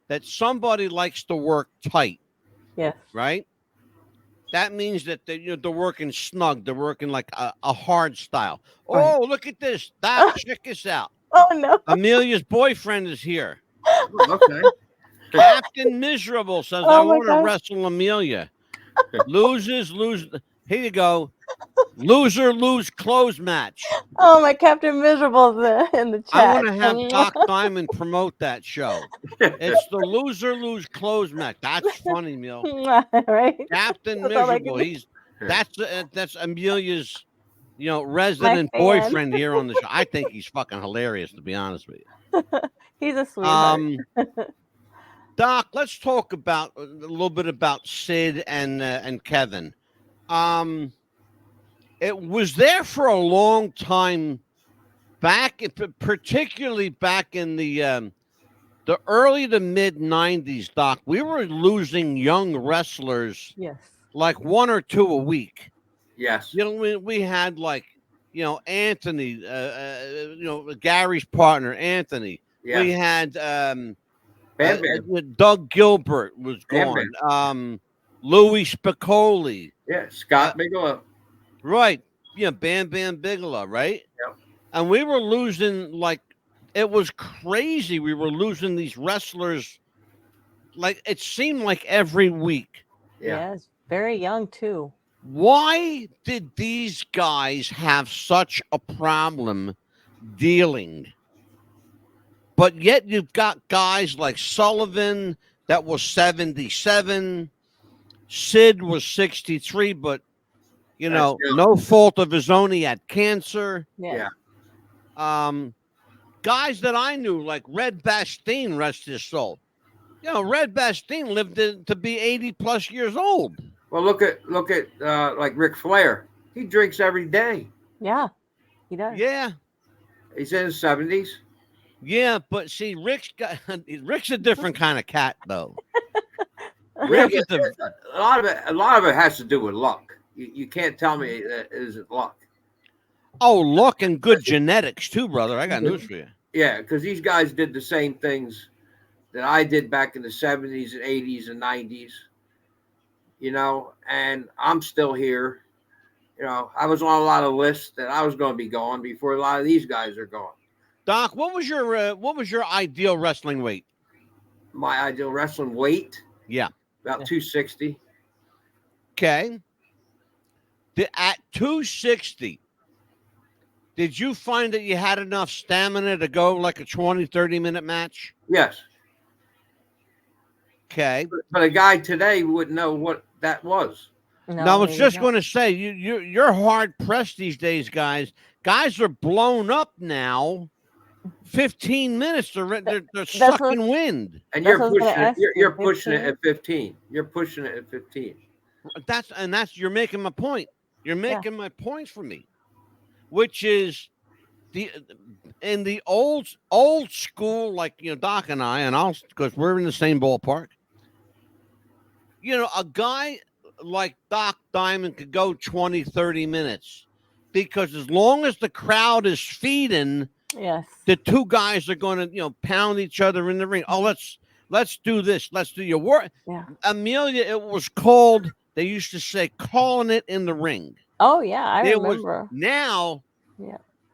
Speaker 1: that somebody likes to work tight.
Speaker 2: Yes.
Speaker 1: Right. That means that they're working snug. They're working like a hard style. Right. Oh, look at this! Check this out.
Speaker 2: Oh no!
Speaker 1: Amelia's boyfriend is here.
Speaker 3: Okay.
Speaker 1: Captain Miserable says, "I want to wrestle Amelia." Lose. Here you go. Loser lose clothes match.
Speaker 2: Oh, my Captain Miserable's in the chat.
Speaker 1: I want to have Doc Diamond promote that show. It's the loser lose clothes match. That's funny, Mill.
Speaker 2: Right.
Speaker 1: Captain Miserable. That's Amelia's, resident boyfriend here on the show. I think he's fucking hilarious, to be honest with you.
Speaker 2: He's a sweetheart.
Speaker 1: Doc, let's talk about a little bit about Sid and Kevin. It was there for a long time particularly back in the early to mid 90s, Doc. We were losing young wrestlers.
Speaker 2: Yes.
Speaker 1: Like one or two a week.
Speaker 3: Yes.
Speaker 1: We had like, Anthony, Gary's partner, Anthony. Yeah. We had Doug Gilbert was gone. Louis Spicoli.
Speaker 3: Yeah, Scott Bigelow.
Speaker 1: Right. Yeah, Bam Bam Bigelow, right?
Speaker 3: Yep.
Speaker 1: And we were losing, it was crazy. We were losing these wrestlers, it seemed like every week.
Speaker 2: Yeah. Yes, very young, too.
Speaker 1: Why did these guys have such a problem dealing? But yet you've got guys like Sullivan that was 77, Sid was 63, but no fault of his own, he had cancer.
Speaker 3: Yeah.
Speaker 1: Guys that I knew like Red Bastien, rest his soul. Red Bastien lived to be 80 plus years old.
Speaker 3: Well, look at like Ric Flair. He drinks every day.
Speaker 2: Yeah, he does.
Speaker 1: Yeah,
Speaker 3: he's in his 70s.
Speaker 1: Yeah, but see, Rick's a different kind of cat, though.
Speaker 3: Rick is a lot of it has to do with luck. You can't tell me that it isn't luck.
Speaker 1: Oh, luck and good genetics too, brother. I got news for you.
Speaker 3: Yeah, because these guys did the same things that I did back in the 70s and 80s and 90s. And I'm still here. I was on a lot of lists that I was going to be gone before a lot of these guys are gone.
Speaker 1: Doc, what was your ideal wrestling weight?
Speaker 3: My ideal wrestling weight?
Speaker 1: Yeah.
Speaker 3: About 260.
Speaker 1: Okay. At 260, did you find that you had enough stamina to go like a 20, 30-minute match?
Speaker 3: Yes.
Speaker 1: Okay.
Speaker 3: But a guy today wouldn't know what that was.
Speaker 1: No, I was just going to say, you're hard-pressed these days, guys. Guys are blown up now. 15 minutes, they're sucking wind.
Speaker 3: And you're pushing it at 15. You're pushing it at 15.
Speaker 1: You're making my point. You're making my point for me, which is in the old school, like Doc and I, and because we're in the same ballpark. A guy like Doc Diamond could go 20, 30 minutes because as long as the crowd is feeding.
Speaker 2: Yes.
Speaker 1: The two guys are going to, pound each other in the ring. Oh, let's do this. Let's do your work.
Speaker 2: Yeah.
Speaker 1: Amelia, it was called, they used to say, calling it in the ring.
Speaker 2: Oh, yeah. I remember.
Speaker 1: Now,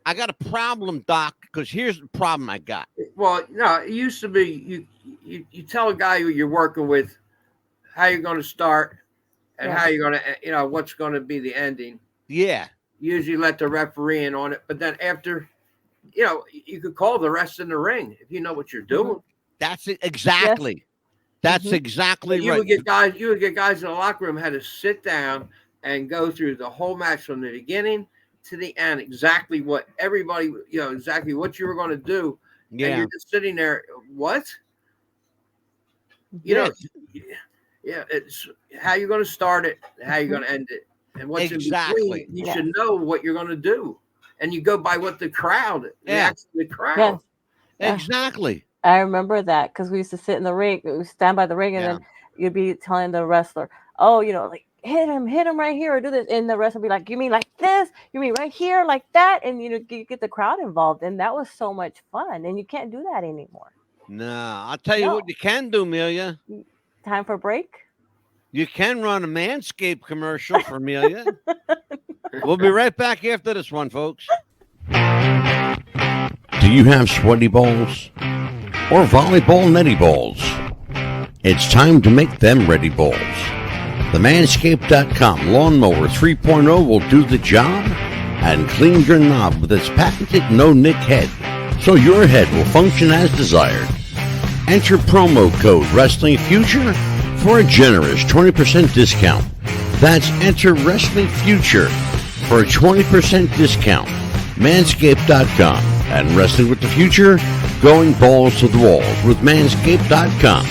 Speaker 1: I got a problem, Doc, because here's the problem I got.
Speaker 3: Well, no, it used to be you tell a guy who you're working with how you're going to start and how you're going to, what's going to be the ending.
Speaker 1: Yeah.
Speaker 3: You usually let the referee in on it. But then after... you could call the rest in the ring if you know what you're doing.
Speaker 1: That's it. Exactly. Yes. That's exactly right.
Speaker 3: You would get guys in the locker room had to sit down and go through the whole match from the beginning to the end, exactly what everybody, exactly what you were going to do. Yeah. And you're just sitting there. What? It's how you're going to start it, how you're going to end it, and what's in between. You should know what you're going to do. And you go by what the crowd reacts to the crowd.
Speaker 1: Yeah. Exactly.
Speaker 2: I remember that because we used to sit in the ring, we stand by the ring, and then you'd be telling the wrestler, "Oh, like hit him right here, or do this," and the wrestler would be like, "You mean like this? You mean right here, like that?" And you get the crowd involved, and that was so much fun. And you can't do that anymore.
Speaker 1: No, I'll tell you what you can do, Amelia.
Speaker 2: Time for a break.
Speaker 1: You can run a Manscaped commercial for Amelia. We'll be right back after this one, folks. Do you have sweaty balls or volleyball netty balls? It's time to make them ready balls. The Manscaped.com Lawnmower 3.0 will do the job and clean your knob with its patented no-nick head, so your head will function as desired. Enter promo code Wrestling Future for a generous 20% discount. That's enter Wrestling Future for a 20% discount. Manscaped.com and Wrestling with the Future, going balls to the walls with Manscaped.com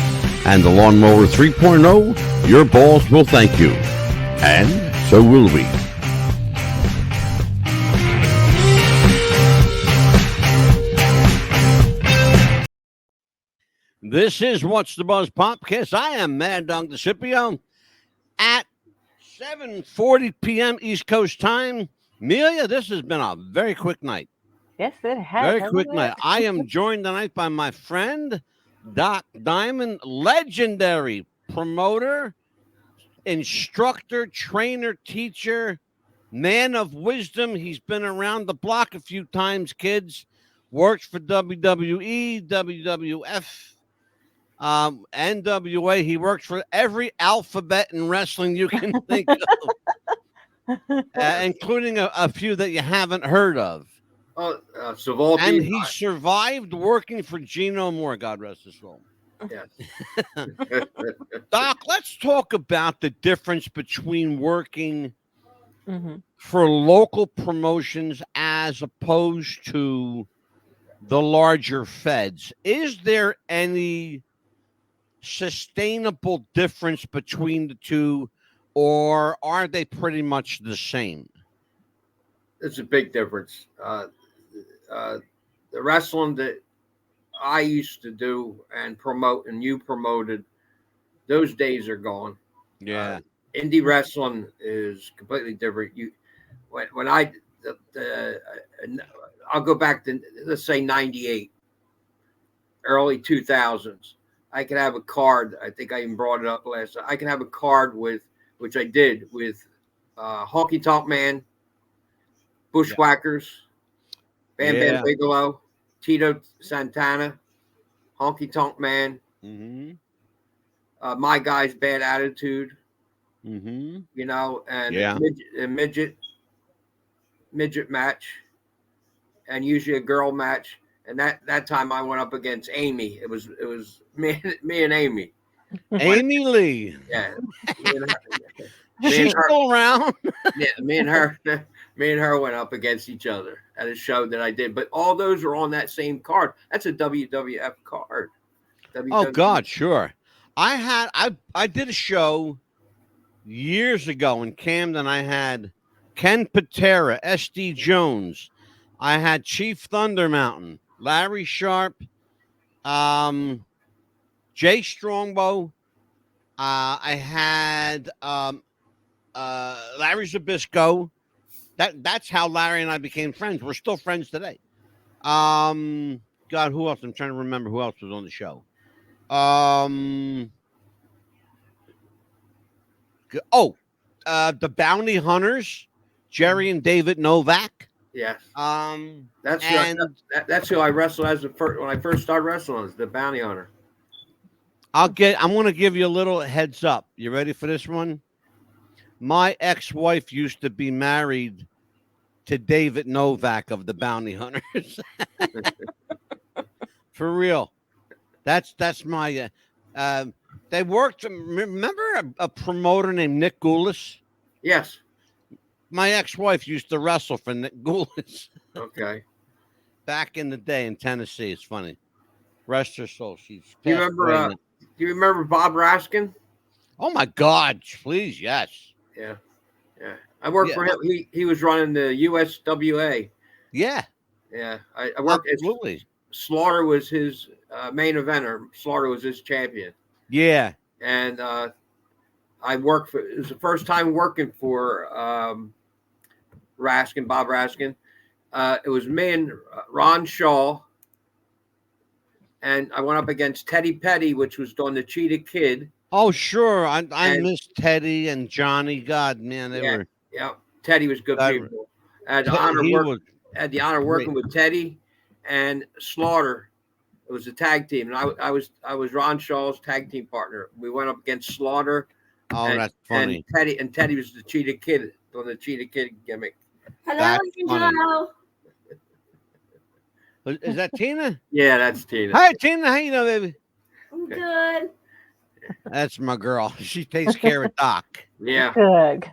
Speaker 1: and the Lawnmower 3.0. Your balls will thank you, and so will we. This is What's the Buzz Popcast. I am Mad Dog DeCipio at 7:40 p.m. East Coast time. Amelia, this has been a very quick night.
Speaker 2: Yes, it has.
Speaker 1: Very quick night. I am joined tonight by my friend, Doc Diamond, legendary promoter, instructor, trainer, teacher, man of wisdom. He's been around the block a few times, kids. Works for WWE, WWF, NWA. He works for every alphabet in wrestling you can think of. including a few that you haven't heard of.
Speaker 3: Oh, Savoldi.
Speaker 1: And he survived working for Gino Moore, God rest his soul.
Speaker 3: Yes.
Speaker 1: Doc, let's talk about the difference between working
Speaker 2: Mm-hmm.
Speaker 1: for local promotions as opposed to the larger feds. Is there any sustainable difference between the two, or are they pretty much the same?
Speaker 3: It's a big difference. The wrestling that I used to do and promote, and you promoted, those days are gone.
Speaker 1: Yeah.
Speaker 3: Indie wrestling is completely different. When I I'll go back to, let's say, 98, early 2000s. I could have a card. I think I even brought it up last time. I can have a card with, which I did, with Honky Tonk Man, Bushwhackers, Bam Bam Bigelow, Tito Santana, Honky Tonk Man, My Guy's Bad Attitude, you know, and midget match, and usually a girl match. And that time I went up against Amy. It was me and Amy.
Speaker 1: Amy Lee.
Speaker 3: Yeah.
Speaker 1: She's still around.
Speaker 3: Yeah, me and her went up against each other at a show that I did. But all those are on that same card. That's a WWF card.
Speaker 1: Oh God, sure. I did a show years ago in Camden. I had Ken Patera, SD Jones. I had Chief Thunder Mountain, Larry Sharp, Jay Strongbow. I had Larry Zbyszko. That's how Larry and I became friends. We're still friends today. God, who else? I'm trying to remember who else was on the show. The Bounty Hunters, Jerry and David Novak.
Speaker 3: Yes.
Speaker 1: That's
Speaker 3: who I wrestled as when I first started wrestling, as the Bounty Hunter.
Speaker 1: I'm going to give you a little heads up. You ready for this one? My ex-wife used to be married to David Novak of the Bounty Hunters. For real. That's my they worked. Remember a promoter named Nick Goulas?
Speaker 3: Yes.
Speaker 1: My ex-wife used to wrestle for Nick Goulas.
Speaker 3: Okay.
Speaker 1: Back in the day in Tennessee. It's funny. Rest her soul. She's
Speaker 3: do you remember Bob Raskin?
Speaker 1: Oh my God, please, yes.
Speaker 3: Yeah. I worked for him. He was running the USWA.
Speaker 1: Yeah.
Speaker 3: Yeah. I worked.
Speaker 1: Absolutely.
Speaker 3: Slaughter was his main eventer. Slaughter was his champion.
Speaker 1: Yeah.
Speaker 3: And I worked for. It was the first time working for Raskin, Bob Raskin. It was me and Ron Shaw. And I went up against Teddy Petty, which was on the Cheetah Kid.
Speaker 1: Oh, sure. I miss Teddy and Johnny. God, man, they were.
Speaker 3: Yeah, Teddy was good people. I had the honor working with Teddy and Slaughter. It was a tag team, and I was Ron Shaw's tag team partner. We went up against Slaughter.
Speaker 1: Oh, that's funny.
Speaker 3: And Teddy was the Cheetah Kid on the Cheetah Kid gimmick.
Speaker 4: Hello, Angelo.
Speaker 1: Is that Tina?
Speaker 3: Yeah, that's Tina.
Speaker 1: Hi, Tina. How you doing, baby?
Speaker 4: I'm good.
Speaker 1: That's my girl. She takes care of Doc.
Speaker 3: Yeah.
Speaker 2: Good.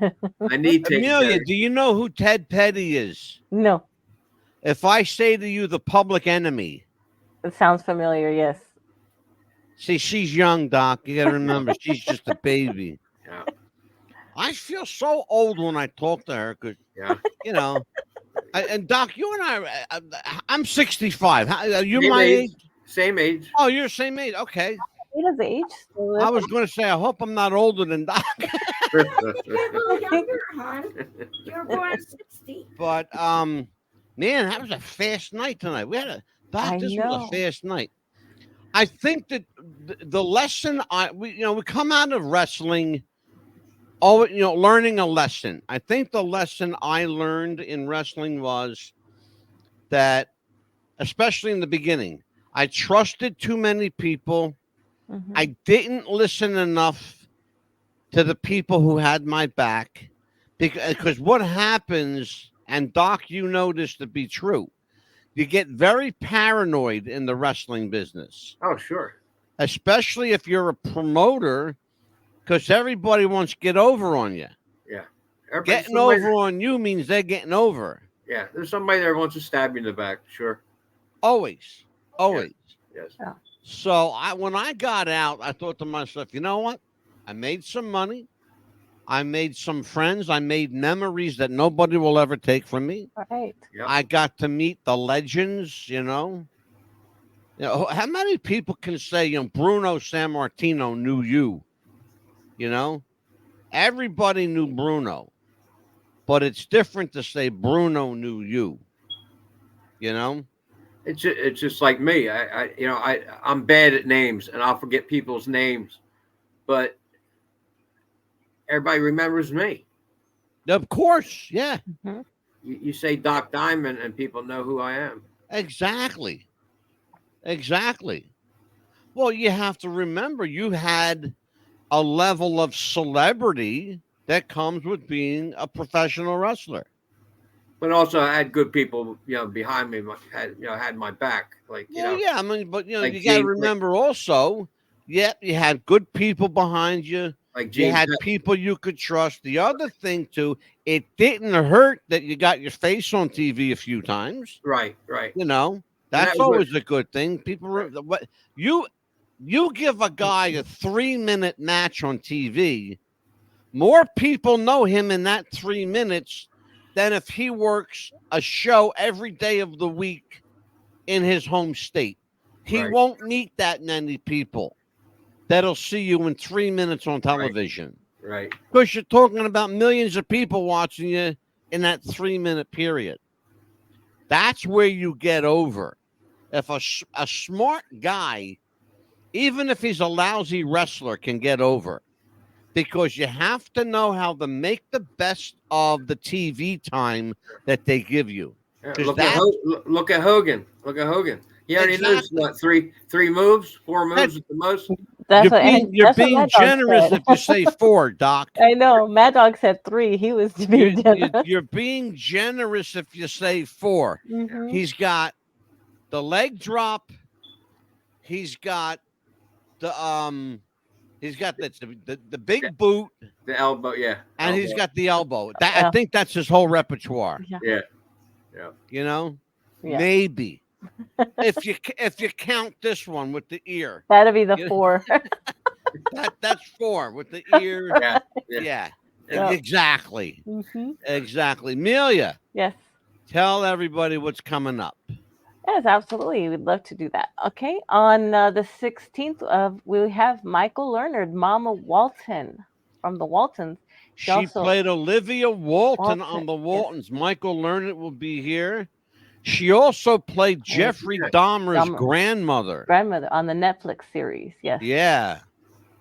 Speaker 3: I need to.
Speaker 1: Amelia, do you know who Ted Petty is?
Speaker 2: No.
Speaker 1: If I say to you the Public Enemy.
Speaker 2: It sounds familiar, yes.
Speaker 1: See, she's young, Doc. You got to remember, she's just a baby.
Speaker 3: Yeah.
Speaker 1: I feel so old when I talk to her because, you know. And Doc, you and I, I'm 65. Are you my age?
Speaker 3: Same age.
Speaker 1: Oh, you're the same age. Okay.
Speaker 2: His age.
Speaker 1: I was going to say, I hope I'm not older than Doc.
Speaker 4: You're a little younger, hon. You're born at 60.
Speaker 1: But, man, that was a fast night tonight. We had this was a fast night. I think that the lesson we come out of wrestling, learning a lesson. I think the lesson I learned in wrestling was that, especially in the beginning, I trusted too many people.
Speaker 2: Mm-hmm.
Speaker 1: I didn't listen enough to the people who had my back. Because what happens, and Doc, you know this to be true, you get very paranoid in the wrestling business,
Speaker 3: Oh, sure.
Speaker 1: especially if you're a promoter, because everybody wants to get over on you.
Speaker 3: Yeah.
Speaker 1: Getting
Speaker 3: somebody-
Speaker 1: over on you means they're getting over.
Speaker 3: Yeah, there's somebody there who wants to stab you in the back. Sure.
Speaker 1: Always. Always.
Speaker 3: Yes.
Speaker 1: So when I got out, I thought to myself, you know what? I made some money. I made some friends. I made memories that nobody will ever take from me.
Speaker 2: Right.
Speaker 3: Yep.
Speaker 1: I got to meet the legends, you know. How many people can say, Bruno Sammartino knew you? You know, everybody knew Bruno, but it's different to say Bruno knew you. You know,
Speaker 3: It's just like me. I'm bad at names, and I'll forget people's names, but everybody remembers me.
Speaker 1: of course, yeah,
Speaker 2: Mhm.
Speaker 3: You say Doc Diamond, and people know who I am.
Speaker 1: exactly. Well, you have to remember you had a level of celebrity that comes with being a professional wrestler.
Speaker 3: But also, I had good people, behind me, had my back. Like,
Speaker 1: Well, yeah, I mean, but
Speaker 3: like
Speaker 1: you got to
Speaker 3: Gene-
Speaker 1: remember also, yeah, you had good people behind you.
Speaker 3: like
Speaker 1: You
Speaker 3: James.
Speaker 1: had people you could trust. The other thing too, it didn't hurt that you got your face on TV a few times.
Speaker 3: Right.
Speaker 1: You know,
Speaker 3: that
Speaker 1: that's
Speaker 3: was
Speaker 1: always a good thing. People, what you give a guy a 3-minute match on TV, more people know him in that 3 minutes than if he works a show every day of the week in his home state. He
Speaker 3: Right.
Speaker 1: won't meet that many people that'll see you in 3 minutes on television.
Speaker 3: Right.
Speaker 1: Because you're talking about millions of people watching you in that 3-minute period. That's where you get over. If a smart guy, even if he's a lousy wrestler, can get over, because you have to know how to make the best of the TV time that they give you.
Speaker 3: Yeah,
Speaker 1: 'Cause
Speaker 3: look at Hogan. Look at Hogan. He already knows
Speaker 1: Exactly.
Speaker 3: what three moves, 4 moves at the most.
Speaker 2: That's
Speaker 1: You're
Speaker 2: that's what
Speaker 1: being
Speaker 2: Mad Dog
Speaker 1: generous
Speaker 2: said.
Speaker 1: if you say 4, Doc.
Speaker 2: I know. Mad Dog said 3. He was being generous.
Speaker 1: You're being generous if you say 4.
Speaker 2: Mhm.
Speaker 1: He's got the leg drop. He's got the the big boot,
Speaker 3: The elbow, yeah.
Speaker 1: and he's
Speaker 3: elbow.
Speaker 1: got the elbow. I
Speaker 2: Yeah.
Speaker 1: think that's his whole repertoire.
Speaker 3: Yeah.
Speaker 1: You know,
Speaker 2: Yeah.
Speaker 1: maybe if you count this one with the ear,
Speaker 2: That'd be the
Speaker 1: You know?
Speaker 2: 4.
Speaker 1: that's 4 with the ear.
Speaker 3: Yeah.
Speaker 1: Yeah,
Speaker 2: Yeah.
Speaker 1: exactly.
Speaker 2: Mhm.
Speaker 1: Exactly. Amelia,
Speaker 2: Yes.
Speaker 1: tell everybody what's coming up.
Speaker 2: Yes, absolutely. We'd love to do that. Okay. On the 16th, we have Michael Leonard, Mama Walton from the Waltons.
Speaker 1: She
Speaker 2: also-
Speaker 1: played Olivia Walton on the
Speaker 2: Yes.
Speaker 1: Waltons. Michael Leonard will be here. She also played Jeffrey Dahmer's grandmother.
Speaker 2: Grandmother on the Netflix series. Yes.
Speaker 1: Yeah,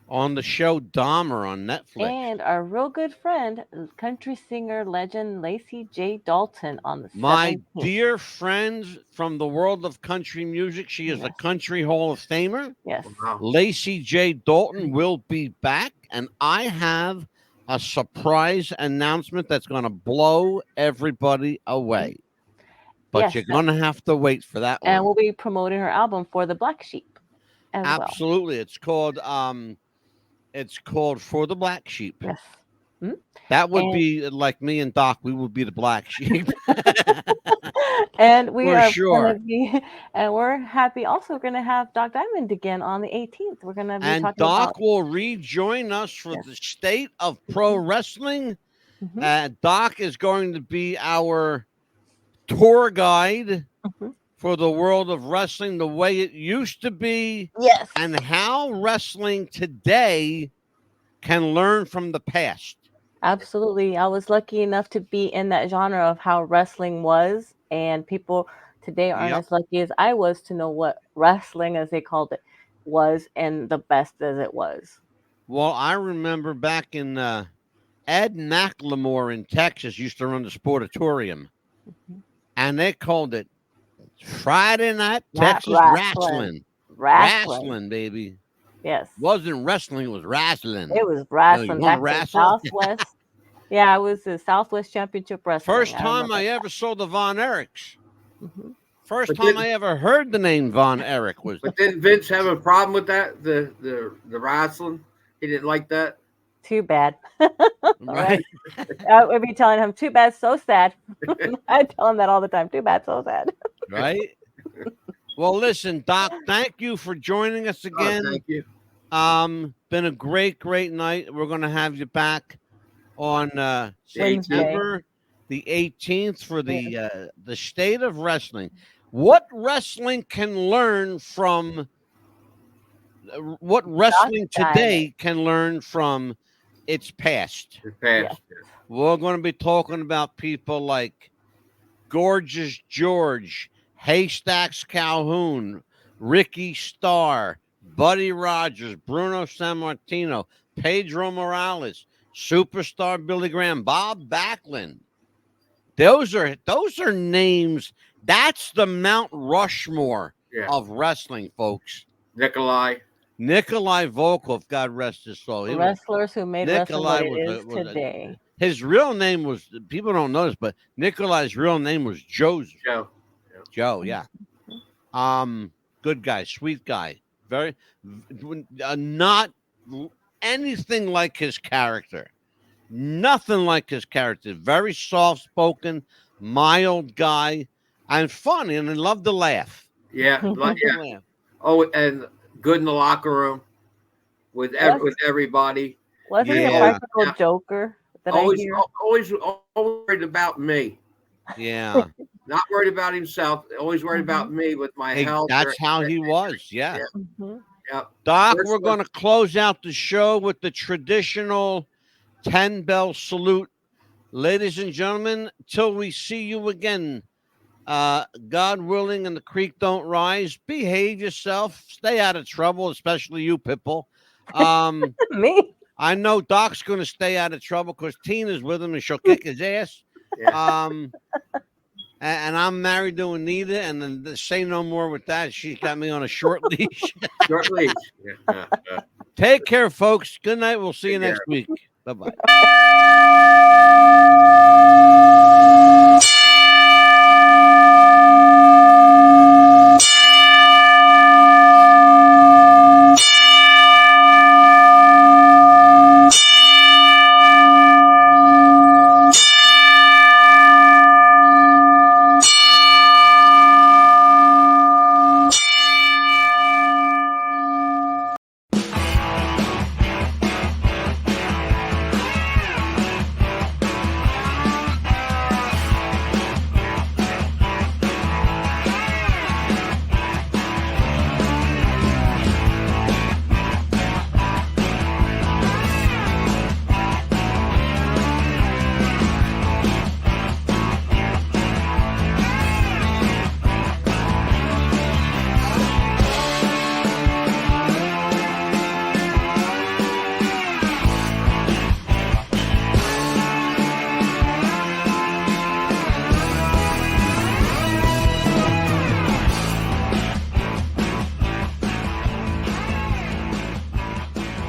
Speaker 1: on the show Dahmer on Netflix.
Speaker 2: And our real good friend, country singer legend Lacey J. Dalton on the
Speaker 1: My
Speaker 2: 17th.
Speaker 1: dear friends from the world of country music, she is a
Speaker 2: Yes.
Speaker 1: Country Hall of Famer.
Speaker 2: Yes.
Speaker 3: Wow.
Speaker 1: Lacey J. Dalton will be back, and I have a surprise announcement that's going to blow everybody away. But
Speaker 2: Yes.
Speaker 1: you're going to have to wait for that one.
Speaker 2: And we'll be promoting her album For the Black Sheep as well.
Speaker 1: Absolutely. It's called For the Black Sheep.
Speaker 2: Yes.
Speaker 1: That would
Speaker 2: And-
Speaker 1: be like me and Doc. We would be the black sheep.
Speaker 2: And we
Speaker 1: For
Speaker 2: are
Speaker 1: sure.
Speaker 2: gonna be, and we're happy. Also, going to have Doc Diamond again on the 18th. We're going to be
Speaker 1: And
Speaker 2: talking
Speaker 1: Doc
Speaker 2: about.
Speaker 1: will rejoin us for
Speaker 2: Yes.
Speaker 1: the state of pro wrestling.
Speaker 2: Mhm.
Speaker 1: Doc is going to be our tour guide
Speaker 2: Mhm.
Speaker 1: for the world of wrestling the way it used to be,
Speaker 2: Yes.
Speaker 1: and how wrestling today can learn from the past.
Speaker 2: Absolutely. I was lucky enough to be in that genre of how wrestling was, and people today aren't
Speaker 1: Yep.
Speaker 2: as lucky as I was to know what wrestling, as they called it, was, and the best as it was.
Speaker 1: Well, I remember back in Ed McLemore in Texas used to run the Sportatorium,
Speaker 2: Mhm.
Speaker 1: and they called it Friday Night
Speaker 2: Not
Speaker 1: Texas
Speaker 2: wrestling.
Speaker 1: Wrestling, baby.
Speaker 2: Yes.
Speaker 1: Wasn't wrestling, it was wrestling.
Speaker 2: It was wrestling
Speaker 1: wanna
Speaker 2: back
Speaker 1: wrestle?
Speaker 2: to Southwest. Yeah, I was the Southwest Championship Wrestling.
Speaker 1: First time
Speaker 2: remember
Speaker 1: I
Speaker 2: that.
Speaker 1: ever saw the Von Erichs.
Speaker 2: Mhm.
Speaker 1: First
Speaker 3: But
Speaker 1: time
Speaker 3: did-
Speaker 1: I ever heard the name Von Erich was.
Speaker 3: But didn't Vince have a problem with that? The wrestling? He didn't like that?
Speaker 2: Too bad.
Speaker 1: Right.
Speaker 2: I would be telling him, too bad, so sad. I tell him that all the time. Too bad, so sad.
Speaker 1: Right. Well, listen, Doc, thank you for joining us
Speaker 3: Oh,
Speaker 1: again.
Speaker 3: thank you.
Speaker 1: Been a great night. We're gonna have you back on September the 18th for the state of wrestling. What wrestling can learn from what wrestling today can learn from its past.
Speaker 3: It's past.
Speaker 1: We're going to be talking about people like Gorgeous George, Haystacks Calhoun, Ricky Starr, Buddy Rogers, Bruno Sammartino, Pedro Morales, Superstar Billy Graham, Bob Backlund. Those are names. That's the Mount Rushmore of wrestling, folks.
Speaker 3: Nikolai
Speaker 1: Volkov, God rest his soul.
Speaker 2: Wrestlers who made
Speaker 1: Nikolai
Speaker 2: wrestling what it is today.
Speaker 1: His real name was, people don't know this, but Nikolai's real name was Joseph. Joe, yeah. Good guy, sweet guy. Very, not anything like his character. Nothing like his character. Very soft-spoken, mild guy, and funny, and loved to laugh.
Speaker 3: Yeah. Oh, and good in the locker room with everybody.
Speaker 2: Wasn't he a practical joker?
Speaker 3: Always worried about me.
Speaker 1: Yeah.
Speaker 3: Not worried about himself. Always worried about me with my health.
Speaker 1: That's how he was. Yeah.
Speaker 3: Yeah.
Speaker 1: Doc, we're going to close out the show with the traditional 10-bell salute. Ladies and gentlemen, till we see you again, God willing and the creek don't rise, behave yourself, stay out of trouble, especially you, Pitbull.
Speaker 2: Me?
Speaker 1: I know Doc's going to stay out of trouble because Tina's with him and she'll kick his ass.
Speaker 3: Yeah.
Speaker 1: And I'm married to Anita, and then say no more with that. She's got me on a short leash.
Speaker 3: Short leash.
Speaker 1: Take care, folks. Good night. We'll see you next week. Bye-bye.